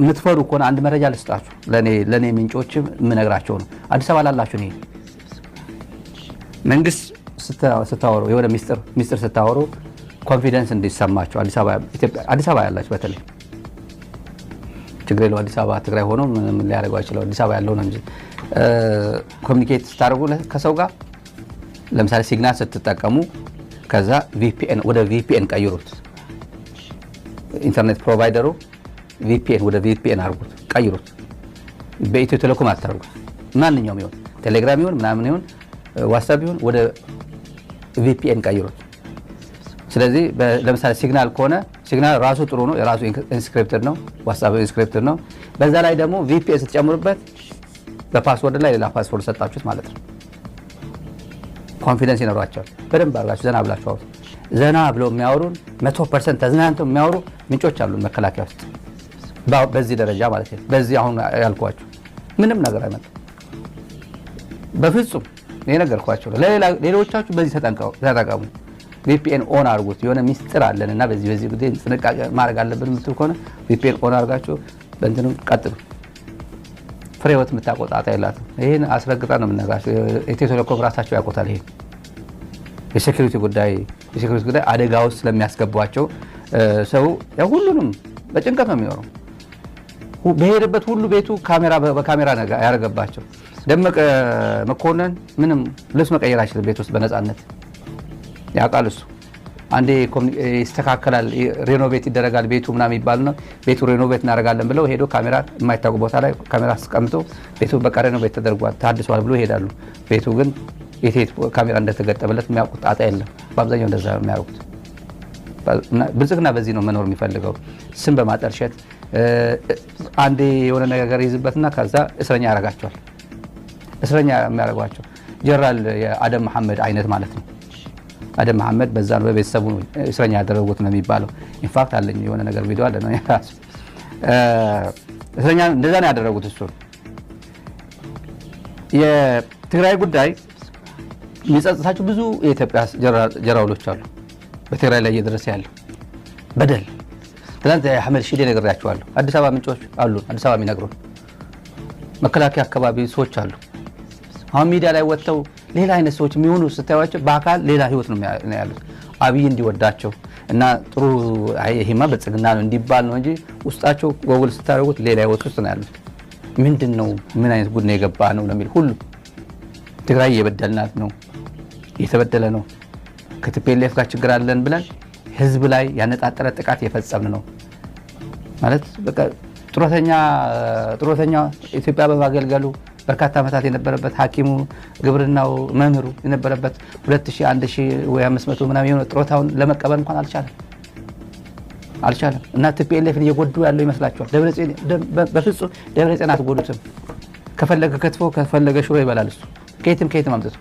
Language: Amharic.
ምትፈሩ ከሆነ አንድ መረጃ ልስጣችሁ ለኔ ምንጮች ምነግራቸው ነው አዲስ አበባ ላላችሁ ነው መንግስት ስታወሩ የሆነ ሚስጥር ስታወሩ ኮንፊደንስ እንዲሰማቸው አዲስ አበባ ያላችሁ በተለይ ትግራይ አዲስ አበባ ትግራይ ሆኖ ምን ሊያደርገው ይችላል አዲስ አበባ ያለው ነው እንጂ ኮሙኒኬት ስታደርጉ ከሰው ጋር ለምሳሌ ሲግናል ስትጠቀሙ ከዛ VPN ወደ VPN ቀይሩት ኢንተርኔት ፕሮቫይደሩ VPN ወደ VPN አርጉት ቀይሩት በኢትዮ ቴሌኮም አታርጉት ማንኛውም ይሁን ቴሌግራም ይሁን ምናምን ይሁን ዋትስአፕ ይሁን ወደ VPN ቀይሩት ስለዚህ ለምሳሌ ሲግናል ከሆነ ሲግናል ራሱ ጥሩ ነው የራሱ ኢንስክሪፕትድ ነው ዋትስአፕ ኢንስክሪፕትድ ነው በዛ ላይ ደግሞ VPN ስትጨምሩበት በፓስወርድ ላይ ሌላ ፓስወርድ ሰጣችሁት ማለት ነው ኮንፊደንስ ይኖራቸዋል በደንብ አርጋችሁ ዘና ብላችሁ አውሩ ዘና ብለው የሚያወሩን 100% ተዝናንተው የሚያወሩ ምንጮች አሉ መከላከያ ውስጥ በዚህ ደረጃ ማለት ነው በዚህ አሁን ያልኳችሁ ምንም ነገር አይመጣም በፍጹም የነገርኳችሁ ሌሎቻችሁ በዚህ ተጠቀሙ VPN ኦን አርጉት የሆነ ሚስጥር አለንና በዚህ ጉዳይ ጥንቃቄ ማድረግ አለብን ምትል ከሆነ VPN ኦን አርጋችሁ በእንትኑ ቀጥሉ ፍሬወት መታቆጣጣ ይላል ይሄን አስረግጣ ነው የምነግራችሁ ኢትዮ ቴሌኮም ራሳቸው ያቆታል ይሄ የሴኩሪቲ ጉዳይ አደጋ ውስጥ ስለሚያስገቧቸው ሰው ሁሉንም በጭንቀት ነው የሚኖረው በሄደበት ሁሉ ቤቱ በካሜራ ያረጋባቸው ደመቀ መኮንን ምንም ልብስ መቀየር አይችልም ቤት ውስጥ በነፃነት ያቃል እሱ አንዴ ይስተካከላል ሬኖቬት ይደረጋል ቤቱ ምናምን ይባል ነው ቤቱ ሬኖቬት እናደርጋለን ብለው ሄዶ ካሜራ የማይታወቅ ቦታ ላይ ካሜራ አስቀምጦ ቤቱ በቃ ሬኖቬት ተደርጓል ታድሷል ብሎ ይሄዳሉ ቤቱ ግን የቴት ካሜራ እንደተገጠመለት የሚያውቁት ጣጣ የለም በአብዛኛው እንደዛ የሚያውቁት ብልጽግና በዚህ ነው መኖር የሚፈልገው ስም በማጠልሸት አንዴ የሆነ ነገር ይዝበትና ከዛ እስረኛ ያረጋቸዋል እስረኛ የሚያረጋቸው ጀነራል የአደም መሐመድ አይነት ማለት ነው አደም መሐመድ በዛ ነው በቤተሰቡ እስረኛ ያደረጉት ነው የሚባለው ኢንፋክት አለኝ የሆነ ነገር ቪዲዮ አለ ነው ያስ እስረኛ እንደዛ ነው ያደረጉት እሱ የትግራይ ጉዳይ የሚጸጽታቸው ብዙ የኢትዮጵያ ጀነራሎች አሉ በትግራይ ላይ እየደረሰ ያለው በደል ትላንት አህመድ ሺዴ ነግሬያቸዋለሁ አዲስ አበባ ምንጮች አሉ አዲስ አበባ የሚነግሩን መከላከያ አካባቢ ሰዎች አሉ አሁን ሚዲያ ላይ ወጥተው ሌላ አይነት ሰዎች የሚሆኑ ስታዩዋቸው በአካል ሌላ ህይወት ነው ያሉት አብይ እንዲወዳቸው እና ጥሩ ይሄማ በጽግና ነው እንዲባል ነው እንጂ ውስጣቸው ጎግል ስታደርጉት ሌላ ህይወት ውስጥ ነው ያሉት ምንድነው ምን አይነት ጉድ ነው የገባ ነው ለሚል ሁሉ ትግራይ እየበደልናት ነው እየተበደለ ነው ከቲፒኤልኤፍ ጋር ችግር አለን ብለን ህዝብ ላይ ያነጣጠረ ጥቃት የፈጸምን ነው ማለት በቃ ጥሮተኛ ኢትዮጵያ በማገልገሉ በርካታ ዓመታት የነበረበት ሐኪሙ ግብርናው መምህሩ የነበረበት 2000 1000 ወይ 500 ምናምን የሆነ ጥሮታውን ለመቀበል እንኳን አልቻለም እና ቲፒኤልኤፍን እየጎዱ ያለው ይመስላችኋል ደብረጽዮን በፍጹም ደብረጽዮን አትጎዱትም ከፈለገ ክትፎ ከፈለገ ሽሮ ይበላል እሱ ከየትም አምጥቶ